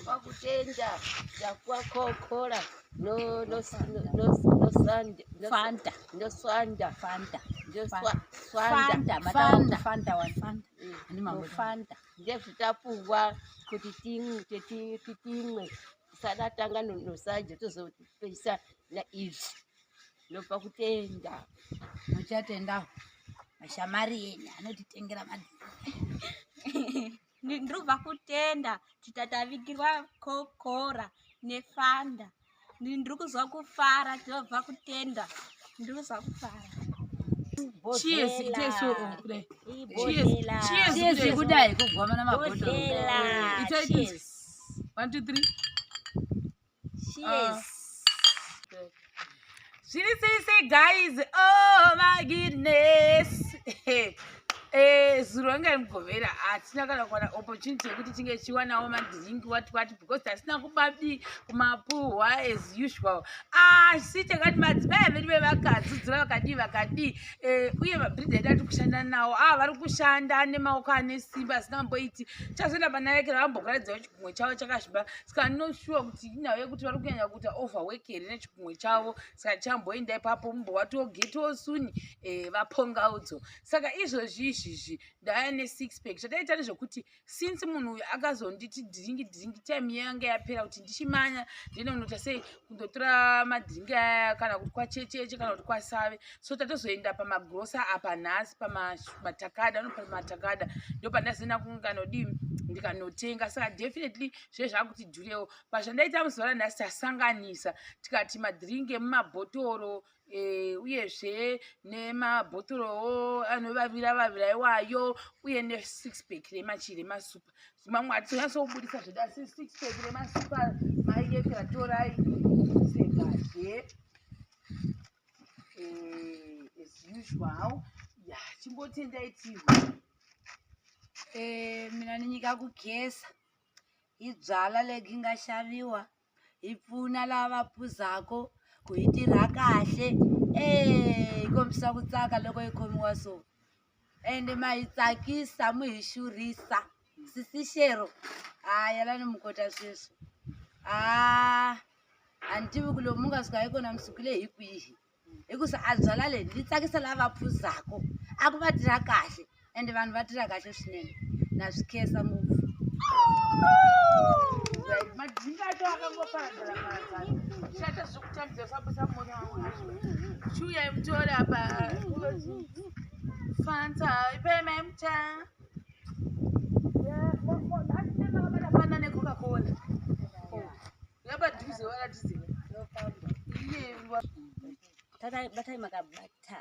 Pakutenda yakwa kokora no Fanta. no swanda Fanta. swanda Fanta. ndezvitapungwa kuti timwe tisadatanga nosaje tozopesa na izvi nopakutenda Muchatenda mashamari yenyu anotitengera Ndiri kutenda titatavigirwa kokora nefanda. Ndiri kuzwa kufara ndobva kutenda. Ndiri kuzwa kufara. Cheers, iteso kudai. Cheers kudai kugwama namabhodhoro. Cheers. 1 2 3. Cheers. Say guys, oh my goodness. Zuro anga mugovera atina kana kuwana opportunity yekuti tinge chiwanawo madhiringi wati because tasina kubabi kumapuhwa as usual. Asi takati madzimai vedu vevakadzudzira vakadi uye mabhiridha edu ati kushanda nawo vari kushanda nemaoko ane simba asingamboiti chazoenda panarekera vambokuradzawo chikumwe chavo chakasviba saka ndinoshuwa kuti inawo yekuti vari kunyanya kuita overwork here nechikumwe chavo saka chamboenda ipapo mumbowatogetawo suni vapongaudzo saka izvozvi izvizvi ndaya ne6 pack zvataita nezvokuti since munhu uyu akazonditi dhiringi time yange yapera kuti ndichimanya ndine unota sei kundotora madhiringi aya kana kuti kwachecheche kana kuti kwasave so tatozoenda pamagrosa apa nhasi pamatakada pamatakada ndo pandazoenda kunganodii ndikanotenga saka definitely zve zvakuti dhurewo pazvandaita muzuva ranhasi tasanganisa tikati madhiringi emumabhotoro uyezve nemabhotorowo anovavira iwayo uye ne6 pack remachiri remasupa mamwe atinyasobudisa zveda 6 pack remasupa maiyekera torai sekazve as usual chimbotendai tirwa mina ninyika kugesa idzvala legingashaviwa ipfuna lavapuzako kuitira kahle ikombisa kutsaka loko ikhomiwa so ende maitsakisa muhishurisa sisishero yalani mukota sweswo antivi kulo mungaswika ikona musukile hikwihi ikusa adzvala leni litsakisa lavapuzako akuvatira kahle ende vanhu vatira kahle swinene nazvikesa muvu madhinga acho akangoparadzira paradzana zvichaita zvokutambidza fambisa mona chuya mutore apa fanta ipememta atinemakamada necoca-cola yapadhuze waratiziva Batai makabata.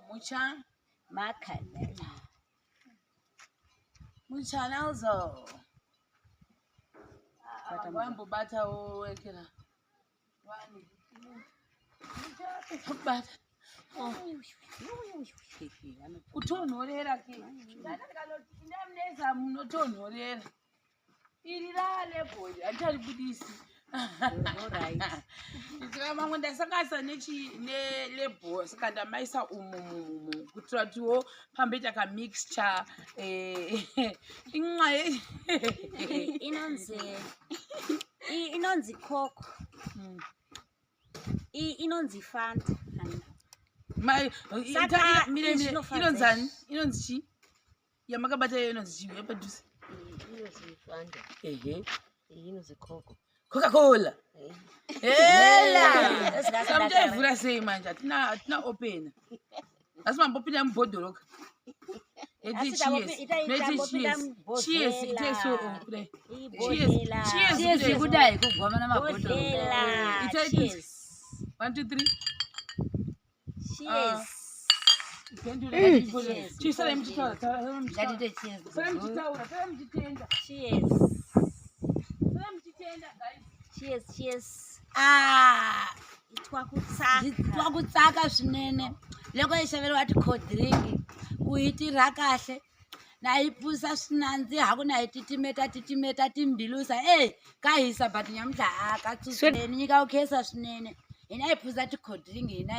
mucha Makana. muchanauzo wambobatawo wekera bata kutonhorera ke ndamuneza munotonhorera iri ralebhori hatitaribudisi ndisika mamwe ndasanganisa nelebhori saka ndamaisa umu kuitira kutiwo pamboita kamixture inwa inonzi coco. Inonzi fanta. inonzani inonzi chi yamakabata iyo inonzi chi yapadhuze inonzi fanda inonzi coca-cola hela muchaivhura sei manje hatina opena asi mambopinda mubhodhoroka cheers kudai kugwama namabhodhoro 1 2 3 Cheers. twakutsaka swinene loko hi xaveriwa tikhodhiringi ku hi tirha kahle na hi pfusa swinanzi haku na hi titimeta timbilusa ka hisa but nyamuhla akatsutsuleni nyika ukhesa swinene hina hi pfusa tikhodhiringi hina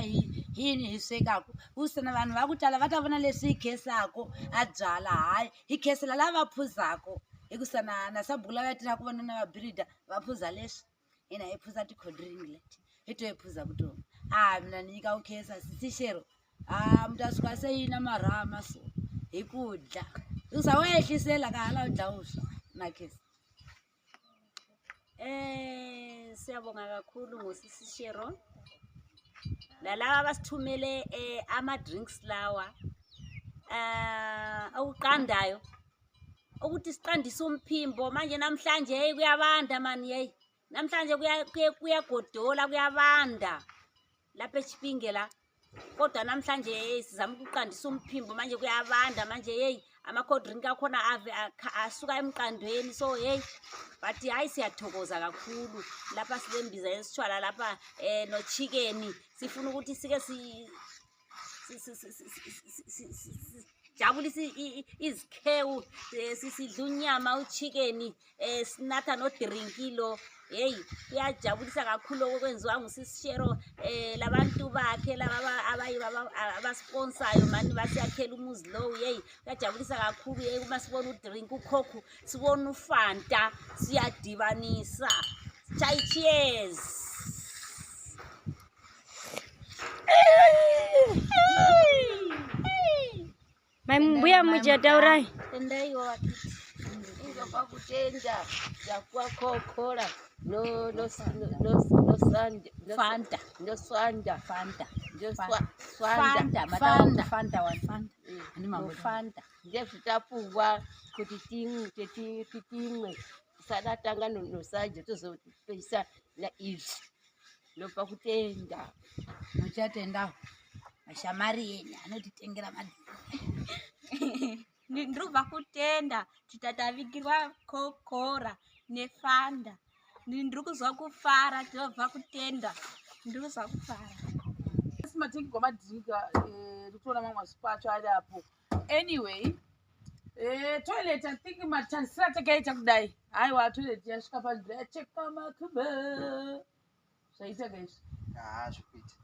hini hi swekaku kusana vanhu va ku tala va ta vona leswi hi khesako a byala hayi hi khesela lava phuzako ekusana nasabhuku lakatira kuvana navabhiridha vaphuza leswi ina ephuza ticoldring leti itoephuza kuto mina ninyika ukesa sisishero mutasvika seina marama so hi kudya usawehlisela kahala udla uswa nakesi. Siyabonga kakhulu ngosisi Shero. Nalaba abasithumele ama-drinks lawa awuqandayo ukuthi siqandise umphimbo manje namhlanje hey kuyabanda mani hey namhlanje kuyagodola kuyabanda lapha eChipinge la kodwa namhlanje hey sizama ukuqandisa umphimbo manje kuyabanda manje hey ama-cold drink akhona asuka emqandweni so hey but hayi siyathokoza kakhulu lapha silembiza yesitshwala lapha no chicken sifuna ukuthi sike jabulisi izikhewu sisidla unyama uchicken sinatha no drinkilo hey kuyajabulisa kakhulu okwenziwa ngusisi Shero labantu bakhe laba abasponsayo mani basiyakhela umuzi lowo hey kuyajabulisa kakhulu hey uma sibona udrink ukhokhu sibona uFanta siyadibanisa. Cheers. Mbuya mujadaurai. Endai wakithi. Ngoba kutenda yakwa kokhola no sand Fanta. no swanda Fanta. swanda Fanta one Fanta. Ani mambo Fanta. nje vitapungwa kuti timwe sadatanga nosaje tozopesa na izvi nopa kutenda muchatenda mashamari yenyu anotitengera Ndinobva kutenda titatavigirwa kokora nefanda. Ndiri kuzwa kufara tinobva kutenda. Ndiri kuzwa kufara. simatengi kwamadhirika ndikutoona mamwe masipacho ari apo anyway toilet I think matanisira takaita kudai haiwa toilet yasvika panzira yacheka makuba zvaita gaizvi zvikuita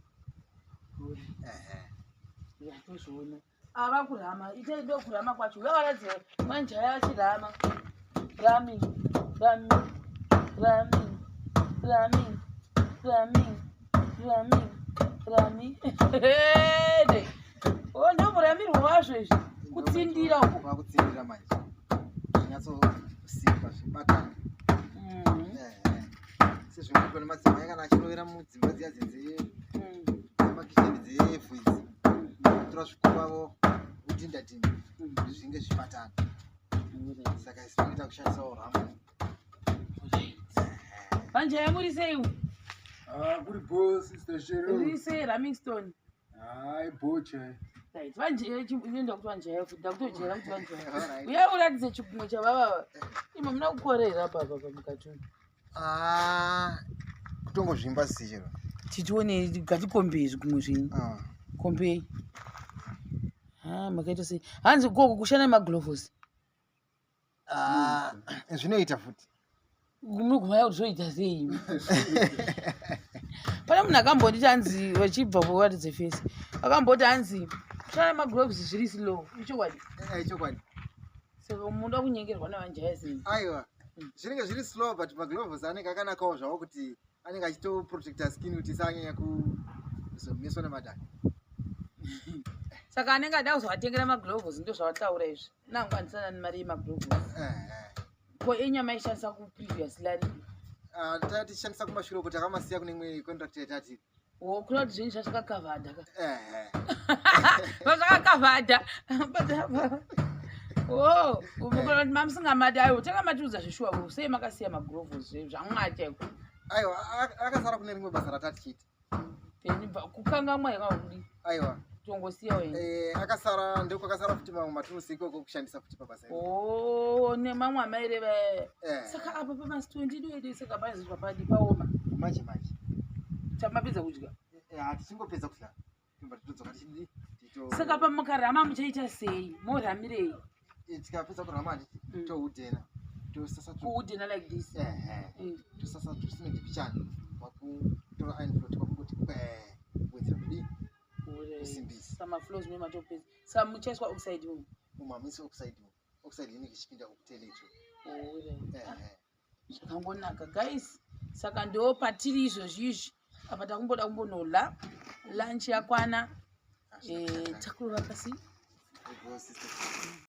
yatozviona ava kurama itai ndokurama kwacho vavaradze manjaya achirama rami ndomuramirwa wazvo izvi kutsindira uko vakutsindira manje zvinyatsosimba zvibatana sezvinoitwa nemadzimai kana achirovera mudzimba dziya dzemakisheni dzeevhu idzi tora zviku vavo kudinda-dinda zvinge zvibatana saka isi vanoita kushandisawo ramo panjaya muri sei kuri bo sister Shero uri sei Ramingstone hai boche vanjaya inoenda kuti vanjaya kuda kutojera kuti vanjaya uya uratidze chigunwe chavavava imo muna kukorera baba pamukati kutongozvimba sichero titione gatikombei zvigunwe zvenyu kombei makaita sei hanzi koko kushanda maglovhosi zvinoita futi munogumaya kuti zvoita sei pane munhu akambonditi hanzi vachibva kuwaridze fesi akamboti hanzi kushanda maglovhosi zviri slow ichokwadi chokwadi saka munoda kunyengerwa navanjaya sei aiwa zvinenge zviri slow but maglovhos anenge akanakawo zvavo kuti anenge achitoprotecta skin kuti isanyanya kuzomiswa nemadhaka saka anenge ada kuzowatengera maglovhosi ndo zvawataura izvi nangwanisana nemari yemaglovhosi ko enyama ishandisa kuprevious lari tatishandisa kumashure kuti akamasiya kune imwe contract yatati kuna kuti zvinhu zvazvakakavhadha zvazvakakavhadha kuti mamusingamati aiwo takamatiudza zvishuwa sei makasiya maglovhosi zvamwataiko aiwa akasara kune rimwe basa ratatichiita kukangamwa yakakudi aiwa tongosiya wene akasara ndokwakasara futi mamwe maturusi ikoko kushandisa futi pabasa nemamwe amaire saka apa pamasi 20 saka pazizwa padi paoma manje tamapedza kudya tichingopedza kudya timba titodzoka tichidii saka pamukarama muchaita sei moramirei tikapedza kurama handiti toudhena kuudhena like this tosasa tosimende pichani wakutora ainflot kwakungoti wedzera kudii kusimbisa samaflows mematopedza saka muchaiswa oxide umamisi oxide inenge ichipinda okuteletro zvakangonaka guys. Saka ndo patiri izvozvizvi apa takumboda kumbonola lunch yakwana. Takurova pasi